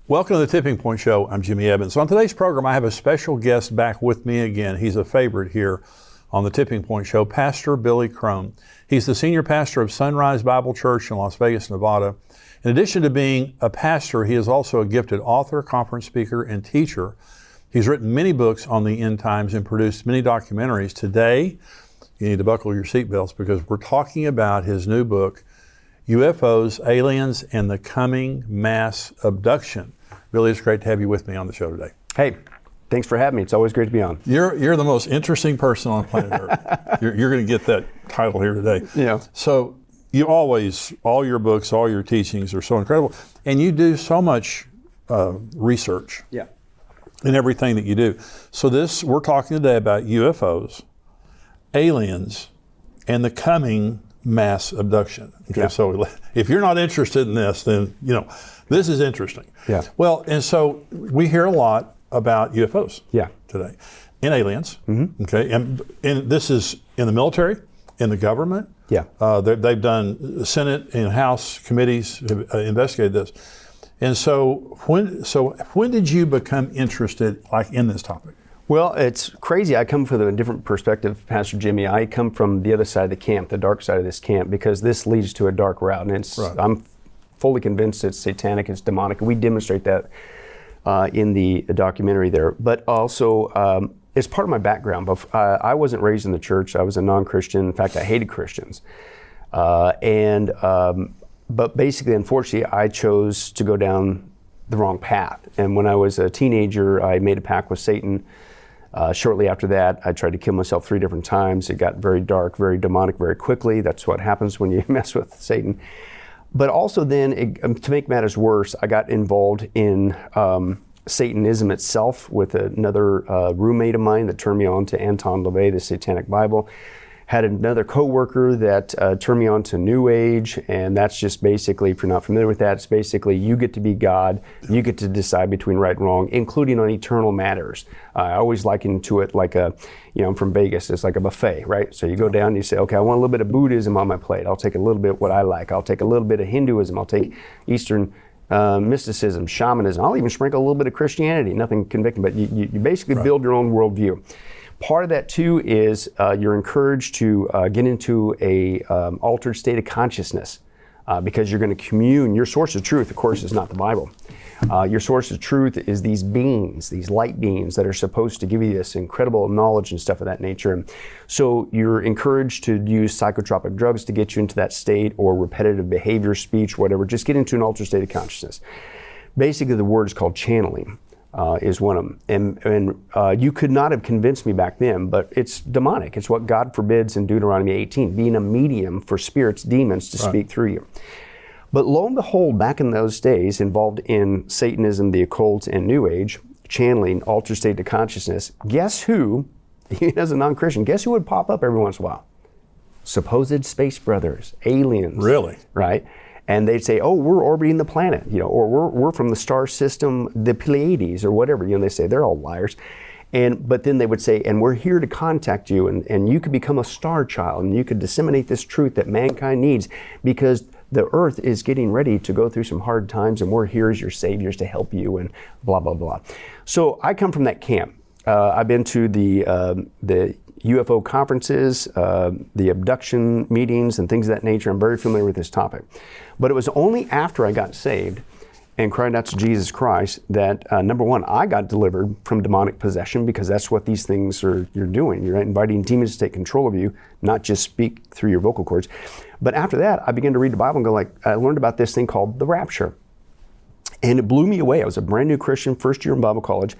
Welcome to the Tipping Point Show. I'm Jimmy Evans. On today's program, I have a special guest back with me again. He's a favorite here on the Tipping Point Show, Pastor Billy Crone. He's the senior pastor of Sunrise Bible Church in Las Vegas, Nevada. In addition to being a pastor, he is also a gifted author, conference speaker, and teacher. He's written many books on the end times and produced many documentaries. Today, you need to buckle your seatbelts because we're talking about his new book, UFOs, Aliens, and the Coming Mass Abduction. Billy, it's great to have you with me on the show today. Hey, thanks for having me. It's always great to be on. You're the most interesting person on planet Earth. You're going to get that title here today. Yeah. So you always, all your books, all your teachings are so incredible, and you do so much research. Yeah. In everything that you do. So we're talking today about UFOs, aliens, and the coming mass abduction. Okay, yeah. So if you're not interested in this, then this is interesting. Yeah. Well, and so we hear a lot about UFOs. Yeah. Today, and aliens. Mm-hmm. Okay, and this is in the military, in the government. Yeah. They've done Senate and House committees have investigated this, and so when did you become interested in this topic? Well, it's crazy. I come from a different perspective, Pastor Jimmy. I come from the other side of the camp, the dark side of this camp, because this leads to a dark route. And right. I'm fully convinced it's satanic, it's demonic. We demonstrate that in the documentary there. But also, it's part of my background. I wasn't raised in the church. I was a non-Christian. In fact, I hated Christians. But basically, unfortunately, I chose to go down the wrong path. And when I was a teenager, I made a pact with Satan. Shortly after that, I tried to kill myself 3 different times. It got very dark, very demonic very quickly. That's what happens when you mess with Satan. But also then, to make matters worse, I got involved in Satanism itself with another roommate of mine that turned me on to Anton LaVey, the Satanic Bible. Had another coworker that turned me on to New Age, and that's just basically, if you're not familiar with that, it's basically you get to be God, you get to decide between right and wrong, including on eternal matters. I always liken to it like I'm from Vegas, it's like a buffet, right? So you go down and you say, okay, I want a little bit of Buddhism on my plate. I'll take a little bit of what I like. I'll take a little bit of Hinduism. I'll take Eastern mysticism, shamanism. I'll even sprinkle a little bit of Christianity, nothing convicting, but you basically build your own worldview. Part of that too is you're encouraged to get into a altered state of consciousness because you're going to commune. Your source of truth, of course, is not the Bible. Your source of truth is these beings, these light beings that are supposed to give you this incredible knowledge and stuff of that nature. And so you're encouraged to use psychotropic drugs to get you into that state, or repetitive behavior, speech, whatever. Just get into an altered state of consciousness. Basically, the word is called channeling. Is one of them. And you could not have convinced me back then, but it's demonic. It's what God forbids in Deuteronomy 18, being a medium for spirits, demons to speak through you. But lo and behold, back in those days, involved in Satanism, the occult, and New Age, channeling, altered state of consciousness, guess who, as a non-Christian, guess who would pop up every once in a while? Supposed space brothers, aliens. Really? Right? And they'd say, oh, we're orbiting the planet, or we're from the star system, the Pleiades, or whatever. They say they're all liars. But then they would say, and we're here to contact you, and you could become a star child, and you could disseminate this truth that mankind needs, because the earth is getting ready to go through some hard times, and we're here as your saviors to help you, and blah, blah, blah. So I come from that camp. I've been to the UFO conferences, the abduction meetings, and things of that nature. I'm very familiar with this topic. But it was only after I got saved and cried out to Jesus Christ that, number one, I got delivered from demonic possession, because that's what these things you're doing. You're inviting demons to take control of you, not just speak through your vocal cords. But after that, I began to read the Bible and go I learned about this thing called the rapture. And it blew me away. I was a brand new Christian, first year in Bible college.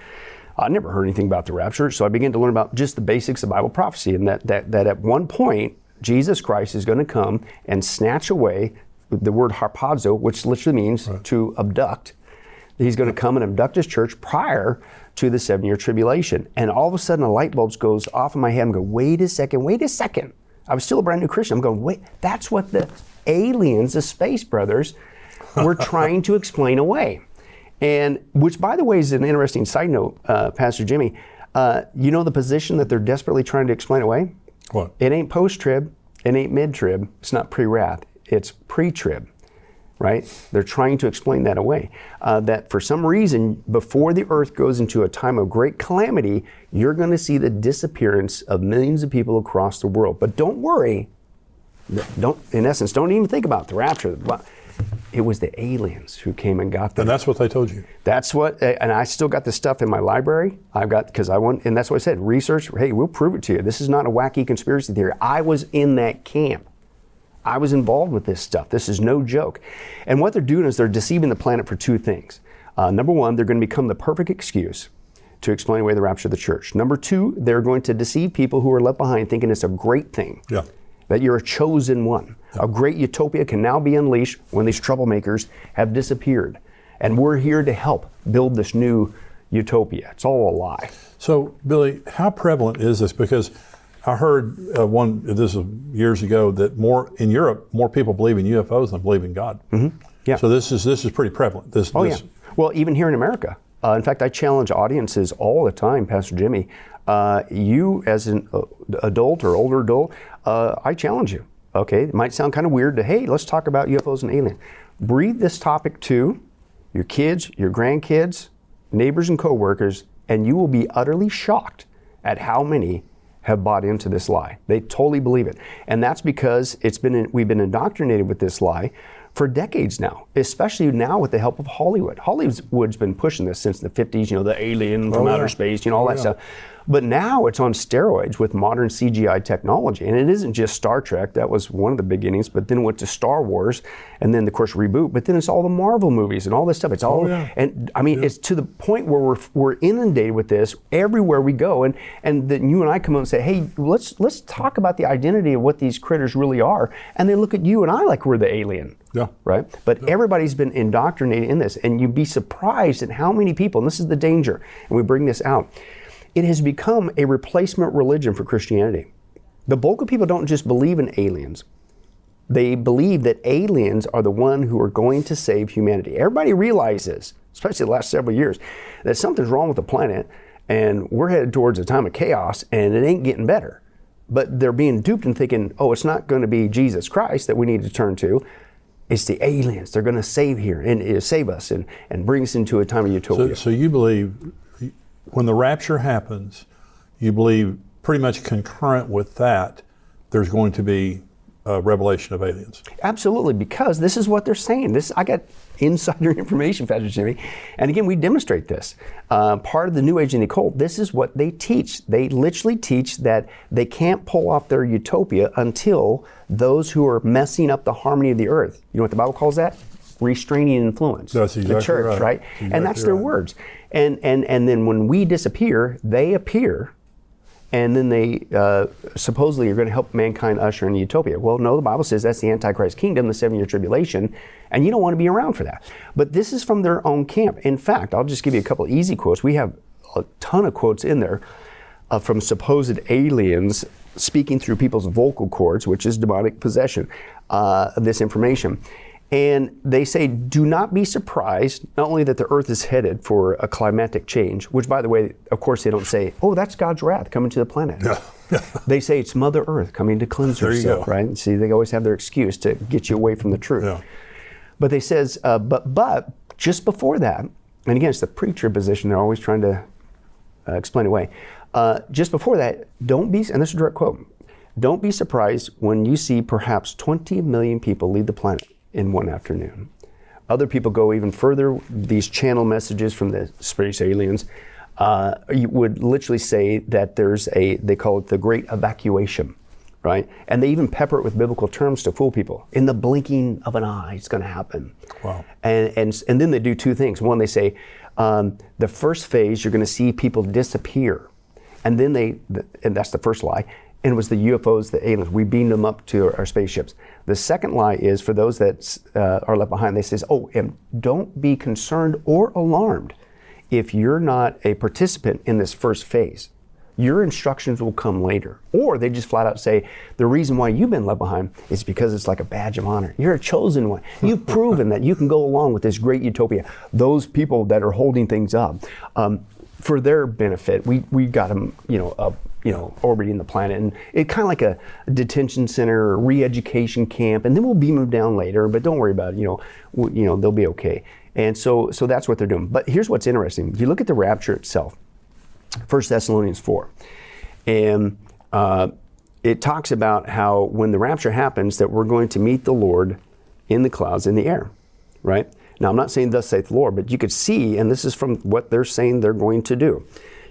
I never heard anything about the rapture, so I began to learn about just the basics of Bible prophecy, and that at one point, Jesus Christ is going to come and snatch away the word harpazo, which literally means to abduct. He's going to come and abduct his church prior to the 7-year tribulation. And all of a sudden, a light bulb goes off in my head. I'm going, wait a second. I was still a brand new Christian. I'm going, wait, that's what the aliens, the space brothers, were trying to explain away. And which, by the way, is an interesting side note, Pastor Jimmy. You know the position that they're desperately trying to explain away? What? It ain't post-trib. It ain't mid-trib. It's not pre-wrath. It's pre-trib. right? They're trying to explain that away. That for some reason, before the earth goes into a time of great calamity, you're going to see the disappearance of millions of people across the world. But don't worry. Don't even think about the rapture. It was the aliens who came and got them. And that's what they told you. That's what, and I still got the stuff in my library. I've got, because I want, and that's what I said, research, hey, we'll prove it to you. This is not a wacky conspiracy theory. I was in that camp. I was involved with this stuff. This is no joke. And what they're doing is they're deceiving the planet for two things. Number one, they're going to become the perfect excuse to explain away the rapture of the church. Number two, they're going to deceive people who are left behind thinking it's a great thing. Yeah. That you're a chosen one. A great utopia can now be unleashed when these troublemakers have disappeared. And we're here to help build this new utopia. It's all a lie. So, Billy, how prevalent is this? Because I heard this was years ago, that in Europe, more people believe in UFOs than believe in God. Mm-hmm. Yeah. So this is pretty prevalent. Yeah. Well, even here in America. In fact, I challenge audiences all the time, Pastor Jimmy. You as an adult or older adult, I challenge you. Okay, it might sound kind of weird to, hey, let's talk about UFOs and aliens. Breathe this topic to your kids, your grandkids, neighbors and coworkers, and you will be utterly shocked at how many have bought into this lie. They totally believe it. And that's because we've been indoctrinated with this lie for decades now, especially now with the help of Hollywood. Hollywood's been pushing this since the 50s, the alien from outer space, all that stuff. But now it's on steroids with modern CGI technology. And it isn't just Star Trek, that was one of the beginnings, but then it went to Star Wars, and then of course reboot, but then it's all the Marvel movies and all this stuff. It's all, and I mean, it's to the point where we're inundated with this everywhere we go. And then you and I come up and say, hey, let's talk about the identity of what these critters really are. And they look at you and I like we're the alien. Yeah. Right? But everybody's been indoctrinated in this, and you'd be surprised at how many people, and this is the danger, and we bring this out, it has become a replacement religion for Christianity. The bulk of people don't just believe in aliens. They believe that aliens are the one who are going to save humanity. Everybody realizes, especially the last several years, that something's wrong with the planet, and we're headed towards a time of chaos, and it ain't getting better. But they're being duped and thinking, oh, it's not going to be Jesus Christ that we need to turn to. It's the aliens. They're going to save us and bring us into a time of utopia. So you believe when the rapture happens, you believe pretty much concurrent with that, there's going to be a revelation of aliens. Absolutely, because this is what they're saying. I got insider information, Pastor Jimmy, and again, we demonstrate this. Part of the New Age and the occult, this is what they teach. They literally teach that they can't pull off their utopia until those who are messing up the harmony of the earth, you know what the Bible calls that? Restraining influence. That's exactly the church, right? Exactly and that's their words. And then when we disappear, they appear, and then they supposedly are going to help mankind usher in utopia. Well, no, the Bible says that's the Antichrist kingdom, the 7-year tribulation, and you don't want to be around for that. But this is from their own camp. In fact, I'll just give you a couple easy quotes. We have a ton of quotes in there from supposed aliens speaking through people's vocal cords, which is demonic possession, of this information. And they say, do not be surprised, not only that the earth is headed for a climatic change, which, by the way, of course, they don't say, oh, that's God's wrath coming to the planet. Yeah. They say it's Mother Earth coming to cleanse herself, right? See, they always have their excuse to get you away from the truth. Yeah. But they says, but just before that, and again, it's the preacher position, they're always trying to explain away. Just before that, don't be, and this is a direct quote, don't be surprised when you see perhaps 20 million people leave the planet in one afternoon. Other people go even further. These channel messages from the space aliens you would literally say that they call it the great evacuation, right? And they even pepper it with biblical terms to fool people. In the blinking of an eye, it's going to happen. Wow. And then they do two things. One, they say, the first phase, you're going to see people disappear. And then and that's the first lie. And it was the UFOs, the aliens. We beamed them up to our spaceships. The second lie is for those that are left behind, they say, and don't be concerned or alarmed if you're not a participant in this first phase. Your instructions will come later. Or they just flat out say, the reason why you've been left behind is because it's like a badge of honor. You're a chosen one. You've proven that you can go along with this great utopia. Those people that are holding things up, for their benefit, we got them, orbiting the planet, and it kind of like a detention center or re-education camp, and then we'll beam them down later. But don't worry about it. They'll be okay. And so that's what they're doing. But here's what's interesting: if you look at the rapture itself, 1 Thessalonians 4, and it talks about how when the rapture happens, that we're going to meet the Lord in the clouds in the air, right? Now, I'm not saying thus saith the Lord, but you could see, and this is from what they're saying they're going to do.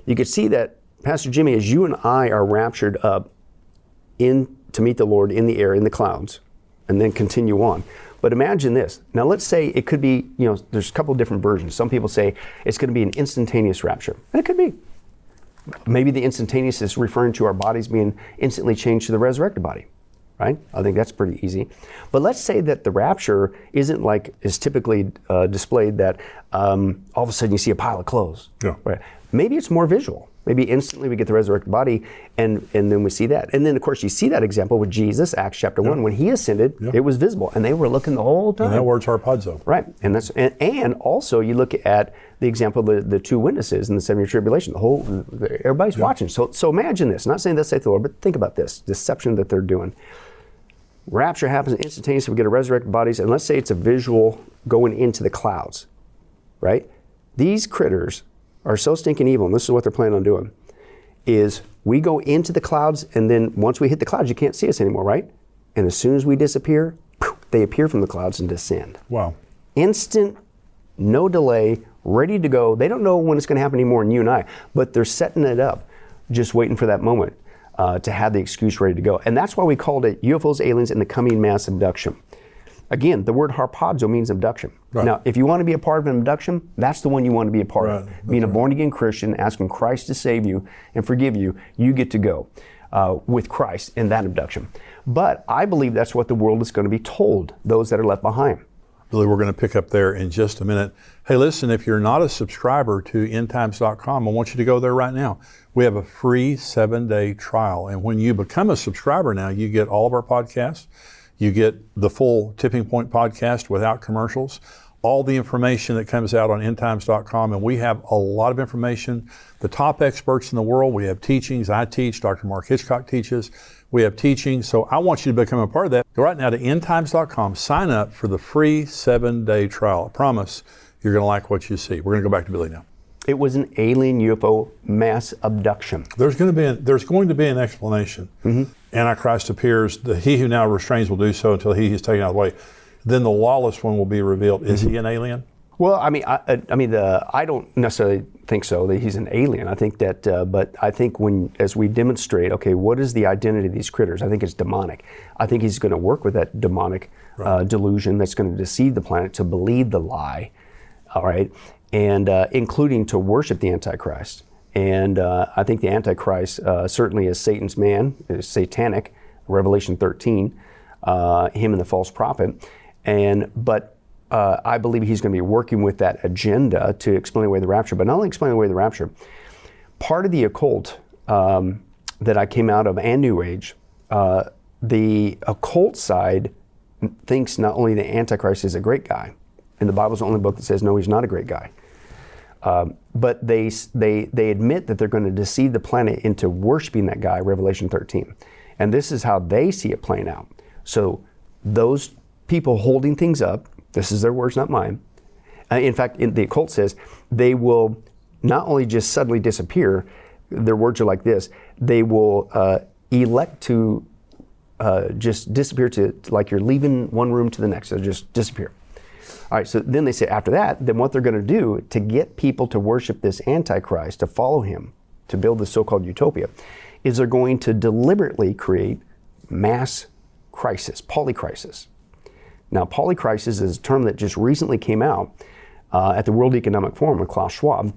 You could see that, Pastor Jimmy, as you and I are raptured up to meet the Lord in the air, in the clouds, and then continue on. But imagine this. Now, let's say it could be, there's a couple of different versions. Some people say it's going to be an instantaneous rapture. And it could be. Maybe the instantaneous is referring to our bodies being instantly changed to the resurrected body, right? I think that's pretty easy. But let's say that the rapture isn't like is typically displayed, that all of a sudden you see a pile of clothes. Yeah. Right? Maybe it's more visual. Maybe instantly we get the resurrected body, and then we see that. And then, of course, you see that example with Jesus, Acts chapter 1. When he ascended, it was visible, and they were looking the whole time. And that word's harpazo. Right. And also you look at the example of the two witnesses in the 7-year tribulation. Everybody's watching. So imagine this. I'm not saying this saith the Lord, but think about this deception that they're doing. Rapture happens instantaneously. We get a resurrected bodies, and let's say it's a visual going into the clouds, right? These critters are so stinking evil, and this is what they're planning on doing, is we go into the clouds, and then once we hit the clouds, you can't see us anymore, right? And as soon as we disappear, they appear from the clouds and descend. Wow. Instant, no delay, ready to go. They don't know when it's going to happen anymore in you and I, but they're setting it up, just waiting for that moment to have the excuse ready to go. And that's why we called it UFOs, Aliens, and the Coming Mass Abduction. Again, the word harpazo means abduction. Right. Now, if you want to be a part of an abduction, that's the one you want to be a part of. That's Being a born-again Christian, asking Christ to save you and forgive you, you get to go with Christ in that abduction. But I believe that's what the world is going to be told, those that are left behind. Billy, we're going to pick up there in just a minute. Hey, listen, if you're not a subscriber to endtimes.com, I want you to go there right now. We have a free 7-day trial. And when you become a subscriber now, you get all of our podcasts. You get the full Tipping Point podcast without commercials, all the information that comes out on endtimes.com. And we have a lot of information. The top experts in the world, we have teachings. I teach, Dr. Mark Hitchcock teaches. We have teachings. So I want you to become a part of that. Go right now to endtimes.com, sign up for the free 7-day trial. I promise you're going to like what you see. We're going to go back to Billy now. It was an alien UFO mass abduction. There's going to be an explanation. Mm-hmm. Antichrist appears. He who now restrains will do so until he is taken out of the way. Then the lawless one will be revealed. Is he an alien? Well, I don't necessarily think so that he's an alien. I think that, but I think as we demonstrate, okay, what is the identity of these critters? I think it's demonic. I think he's going to work with that demonic delusion that's going to deceive the planet to believe the lie. All right. And including to worship the Antichrist. And I think the Antichrist certainly is Satan's man, is satanic, Revelation 13, him and the false prophet. But I believe he's going to be working with that agenda to explain away the rapture. But not only explain away the rapture, part of the occult that I came out of and New Age, the occult side thinks not only the Antichrist is a great guy, and the Bible's the only book that says, no, he's not a great guy. But they admit that they're going to deceive the planet into worshiping that guy, Revelation 13. And this is how they see it playing out. So those people holding things up, this is their words, not mine. In fact, the occult says they will not only just suddenly disappear, their words are like this, they will elect to just disappear to like you're leaving one room to the next, so just disappear. All right, so then they say after that, then what they're going to do to get people to worship this Antichrist, to follow him, to build this so-called utopia, is they're going to deliberately create mass crisis, polycrisis. Now, polycrisis is a term that just recently came out at the World Economic Forum with Klaus Schwab.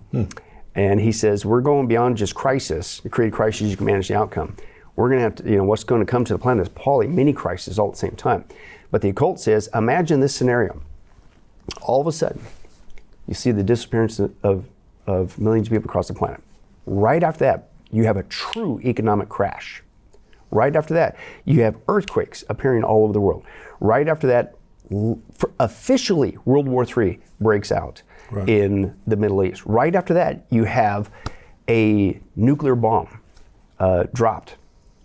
And he says, we're going beyond just crisis. You create a crisis, you can manage the outcome. We're going to have to, what's going to come to the planet is mini crisis all at the same time. But the occult says, imagine this scenario. All of a sudden, you see the disappearance of millions of people across the planet. Right after that, you have a true economic crash. Right after that, you have earthquakes appearing all over the world. Right after that, officially, World War III breaks out in the Middle East. Right after that, you have a nuclear bomb dropped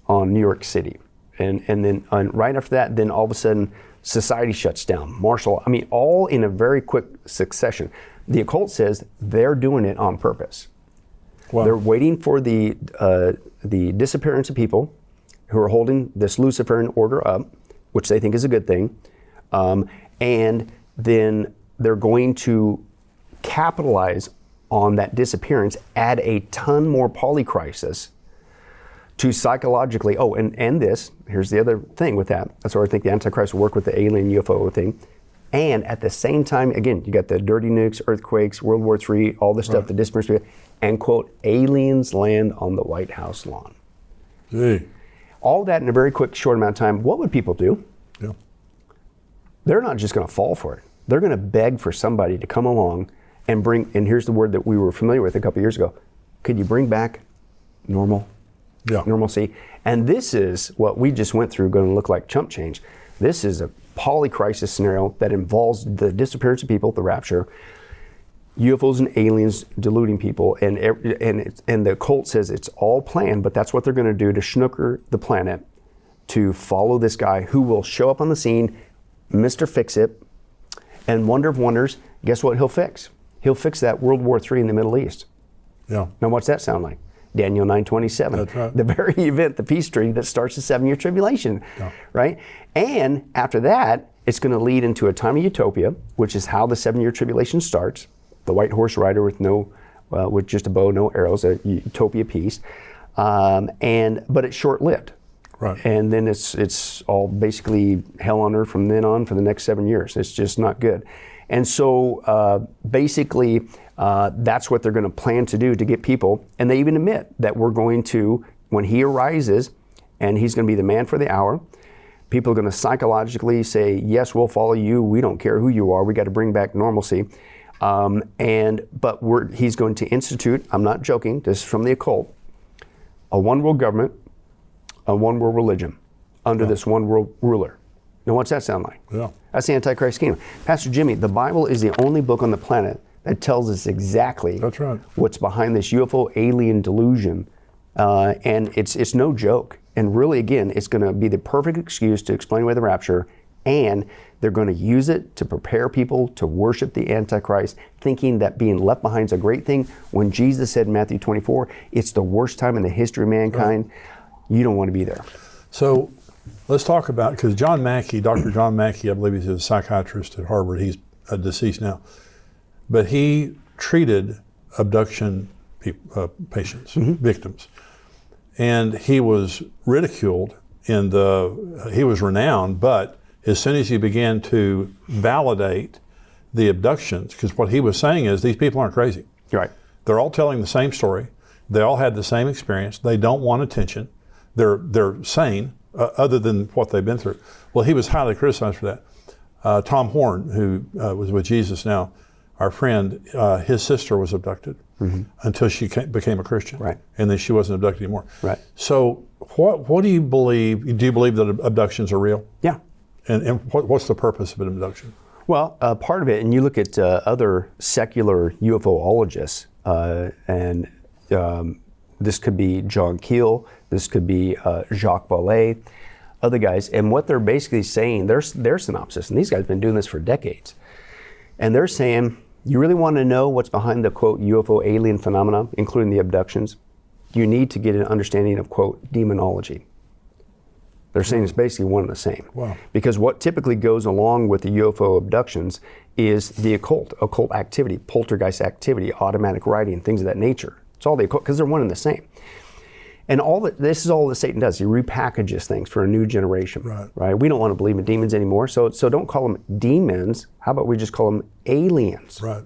on New York City. And then right after that, then all of a sudden, society shuts down. Martial, I mean, all in a very quick succession. The occult says they're doing it on purpose. Wow. They're waiting for the disappearance of people who are holding this Luciferian order up, which they think is a good thing. And then they're going to capitalize on that disappearance, add a ton more polycrisis to psychologically, and this, here's the other thing with that. That's where I think the Antichrist will work with the alien UFO thing. And at the same time, again, you got the dirty nukes, earthquakes, World War III, all this stuff, the disappearance, and quote, aliens land on the White House lawn. Gee. All that in a very quick, short amount of time. What would people do? Yeah. They're not just going to fall for it. They're going to beg for somebody to come along and bring, and here's the word that we were familiar with a couple years ago. Could you bring back normal? Yeah. Normalcy. And this is what we just went through, going to look like chump change. This is a polycrisis scenario that involves the disappearance of people, the rapture, UFOs and aliens deluding people, and the occult says it's all planned, but that's what they're going to do to snooker the planet, to follow this guy who will show up on the scene, Mr. Fix-It, and wonder of wonders, guess what he'll fix? He'll fix that World War III in the Middle East. Yeah. Now what's that sound like? Daniel 9:27. That's right. The very event, the peace treaty that starts the 7-year tribulation, right? And after that, it's going to lead into a time of utopia, which is how the 7-year tribulation starts. The white horse rider with just a bow, no arrows, a utopia peace, but it's short-lived. Right. And then it's all basically hell on earth from then on for the next 7 years. It's just not good. And so basically, that's what they're going to plan to do to get people. And they even admit that we're going to, when he arises, and he's going to be the man for the hour, people are going to psychologically say, yes, we'll follow you. We don't care who you are. We got to bring back normalcy. But he's going to institute, I'm not joking, this is from the occult, a one world government, a one world religion under this one world ruler. Now what's that sound like? Yeah. That's the Antichrist kingdom. Pastor Jimmy, the Bible is the only book on the planet that tells us exactly what's behind this UFO alien delusion. And it's no joke. And really, again, it's going to be the perfect excuse to explain away the rapture, and they're going to use it to prepare people to worship the Antichrist, thinking that being left behind is a great thing, when Jesus said in Matthew 24, it's the worst time in the history of mankind. Right. You don't want to be there. So let's talk about, because John Mackey, Dr. John Mackey, I believe he's a psychiatrist at Harvard. He's deceased now. But he treated abduction patients, victims. And he was ridiculed he was renowned, but as soon as he began to validate the abductions, because what he was saying is these people aren't crazy. Right. They're all telling the same story. They all had the same experience. They don't want attention. They're sane, other than what they've been through. Well, he was highly criticized for that. Tom Horn, who was with Jesus now, our friend, his sister was abducted until she became a Christian. Right. And then she wasn't abducted anymore. Right. So what do you believe? Do you believe that abductions are real? Yeah. And what's the purpose of an abduction? Well, part of it, and you look at other secular UFOologists, and this could be John Keel, this could be Jacques Vallée, other guys, and what they're basically saying, their synopsis, and these guys have been doing this for decades, and they're saying, you really want to know what's behind the, quote, UFO alien phenomena, including the abductions, you need to get an understanding of, quote, demonology. They're saying it's basically one and the same. Wow. Because what typically goes along with the UFO abductions is the occult activity, poltergeist activity, automatic writing, things of that nature. It's all the occult, because they're one and the same. And this is all that Satan does. He repackages things for a new generation. Right? We don't want to believe in demons anymore, so don't call them demons. How about we just call them aliens? Right.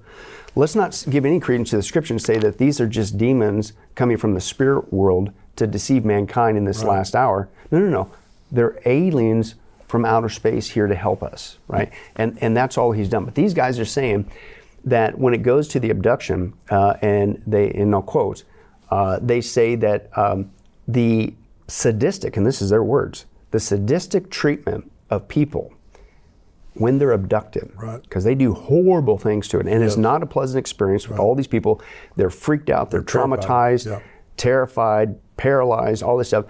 Let's not give any credence to the scripture and say that these are just demons coming from the spirit world to deceive mankind in this last hour. No. They're aliens from outer space here to help us, right? And that's all he's done. But these guys are saying that when it goes to the abduction, and I'll quote, they say that the sadistic, and this is their words, the sadistic treatment of people when they're abducted, because they do horrible things to it, and it's not a pleasant experience with all these people. They're freaked out, they're traumatized. terrified, paralyzed, all this stuff.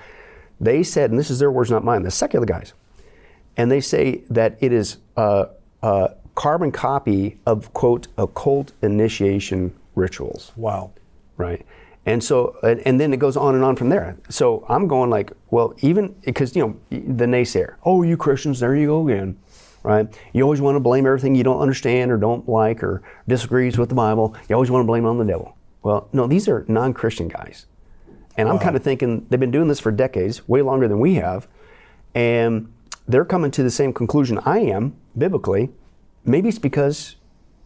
They said, and this is their words, not mine, the secular guys, and they say that it is a carbon copy of, quote, occult initiation rituals. Wow. Right. And so, and then it goes on and on from there. So I'm going like, well, even because, the naysayer, oh, you Christians, there you go again, right? You always want to blame everything you don't understand or don't like or disagrees with the Bible. You always want to blame it on the devil. Well, no, these are non-Christian guys. And I'm kind of thinking they've been doing this for decades, way longer than we have. And they're coming to the same conclusion I am, biblically. Maybe it's because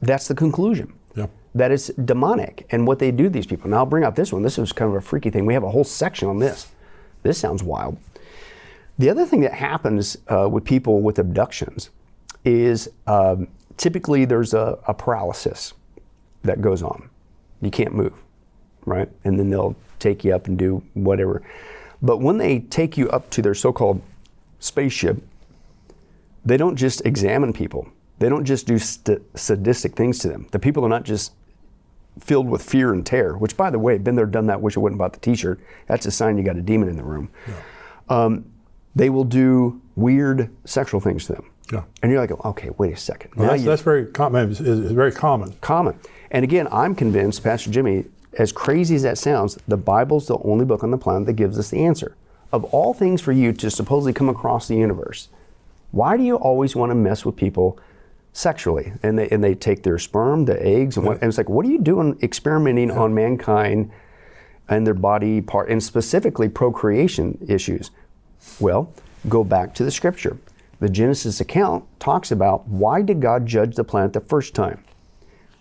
that's the conclusion. Yeah. That it's demonic and what they do to these people. Now I'll bring out this one. This is kind of a freaky thing. We have a whole section on this. This sounds wild. The other thing that happens with people with abductions is typically there's a paralysis that goes on. You can't move, right? And then they'll take you up and do whatever. But when they take you up to their so-called spaceship, they don't just examine people. They don't just do sadistic things to them. The people are not just filled with fear and terror, which, by the way, been there, done that, wish I wouldn't bought the t-shirt. That's a sign you got a demon in the room. Yeah. They will do weird sexual things to them. Yeah. And you're like, okay, wait a second. Well, that's very common. It's very common. Common. And again, I'm convinced, Pastor Jimmy, as crazy as that sounds, the Bible's the only book on the planet that gives us the answer. Of all things for you to supposedly come across the universe, why do you always want to mess with people sexually? And they take their sperm, the eggs, and, and it's like, what are you doing experimenting on mankind and their body part, and specifically procreation issues? Well, go back to the scripture. The Genesis account talks about, why did God judge the planet the first time?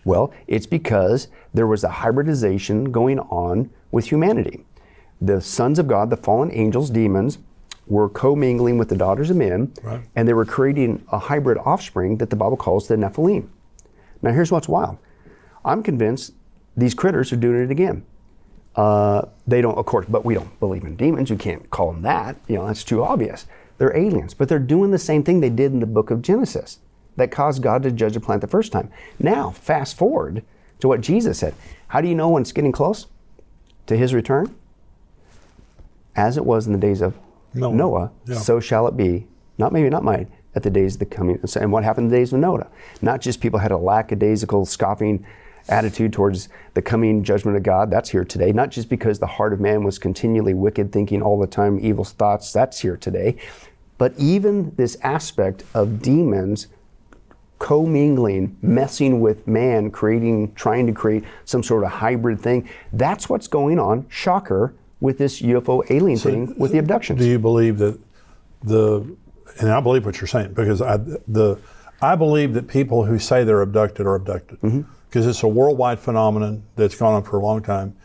Well, it's because there was a hybridization going on with humanity. The sons of God, the fallen angels, demons, were commingling with the daughters of men, right, and they were creating a hybrid offspring that the Bible calls the Nephilim. Now here's what's wild. I'm convinced these critters are doing it again. They don't, of course, but we don't believe in demons. You can't call them that. That's too obvious. They're aliens, but they're doing the same thing they did in the book of Genesis that caused God to judge the planet the first time. Now, fast forward to what Jesus said. How do you know when it's getting close to his return? As it was in the days of Noah, so shall it be, not mine, at the days of the coming. And what happened in the days of Noah? Not just people had a lackadaisical, scoffing attitude towards the coming judgment of God. That's here today. Not just because the heart of man was continually wicked, thinking all the time evil thoughts. That's here today. But even this aspect of demons commingling, messing with man, trying to create some sort of hybrid thing. That's what's going on, shocker, with this UFO alien thing with the abductions. Do you believe that and I believe what you're saying, because I believe that people who say they're abducted are abducted, because it's a worldwide phenomenon that's gone on for a long time.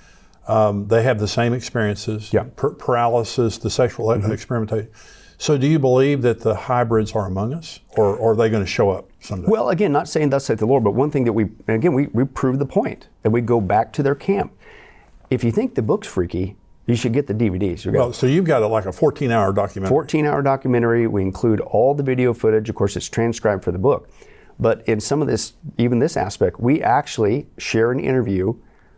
They have the same experiences, paralysis, the sexual experimentation. So do you believe that the hybrids are among us, or are they going to show up someday? Well, again, not saying thus saith the Lord, but one thing that we prove the point, and we go back to their camp. If you think the book's freaky, you should get the DVDs. So you've got like a 14-hour documentary. 14-hour documentary. We include all the video footage. Of course, it's transcribed for the book. But in some of this, even this aspect, we actually share an interview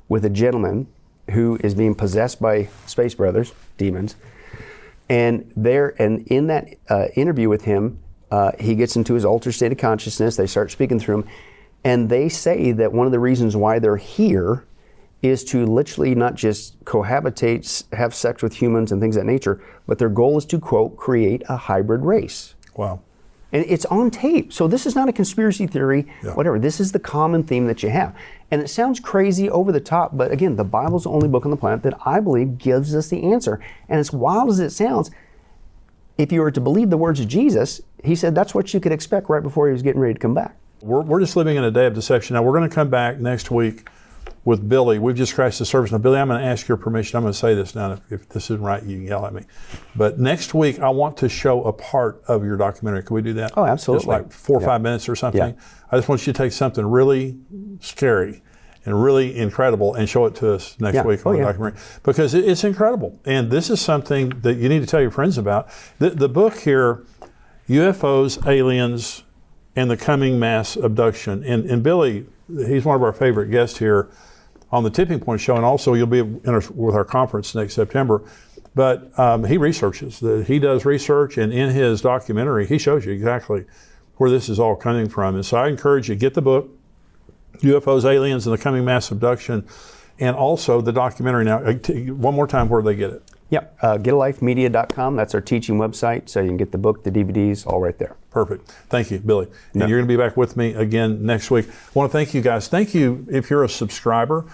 with a gentleman who is being possessed by space brothers, demons. And in that interview with him, he gets into his altered state of consciousness. They start speaking through him. And they say that one of the reasons why they're here is to literally not just cohabitate, have sex with humans and things of that nature, but their goal is to, quote, create a hybrid race. Wow. And it's on tape. So this is not a conspiracy theory, whatever. This is the common theme that you have. And it sounds crazy, over the top, but again, the Bible's the only book on the planet that I believe gives us the answer. And as wild as it sounds, if you were to believe the words of Jesus, he said that's what you could expect right before he was getting ready to come back. We're just living in a day of deception. Now, we're going to come back next week with Billy. We've just scratched the surface. Now, Billy, I'm going to ask your permission. I'm going to say this now. If this isn't right, you can yell at me. But next week, I want to show a part of your documentary. Can we do that? Oh, absolutely. Just like 4 or 5 minutes or something. I just want you to take something really scary and really incredible and show it to us next week on the documentary. Because it's incredible. And this is something that you need to tell your friends about. The book here, UFOs, Aliens, and the Coming Mass Abduction. And Billy, he's one of our favorite guests here. on the Tipping Point Show, and also you'll be with our conference next September. But he researches. He does research, and in his documentary, he shows you exactly where this is all coming from. And so I encourage you, get the book, UFOs, Aliens, and the Coming Mass Abduction, and also the documentary. Now, one more time, where do they get it? Yep, getalifemedia.com. That's our teaching website, so you can get the book, the DVDs, all right there. Perfect. Thank you, Billy. And you're going to be back with me again next week. I want to thank you guys. Thank you if you're a subscriber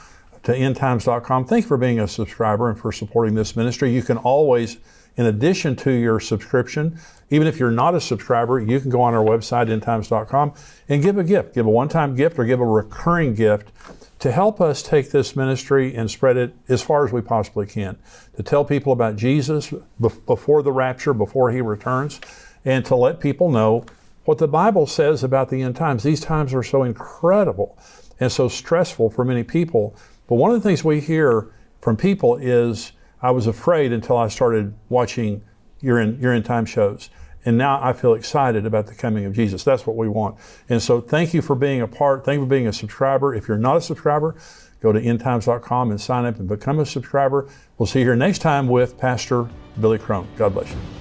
to endtimes.com. Thank you for being a subscriber and for supporting this ministry. You can always, in addition to your subscription, even if you're not a subscriber, you can go on our website, endtimes.com, and give a gift. Give a one-time gift or give a recurring gift to help us take this ministry and spread it as far as we possibly can, to tell people about Jesus before the rapture, before he returns, and to let people know what the Bible says about the end times. These times are so incredible and so stressful for many people. But one of the things we hear from people is, I was afraid until I started watching your end time shows. And now I feel excited about the coming of Jesus. That's what we want. And so thank you for being a part. Thank you for being a subscriber. If you're not a subscriber, go to endtimes.com and sign up and become a subscriber. We'll see you here next time with Pastor Billy Crone. God bless you.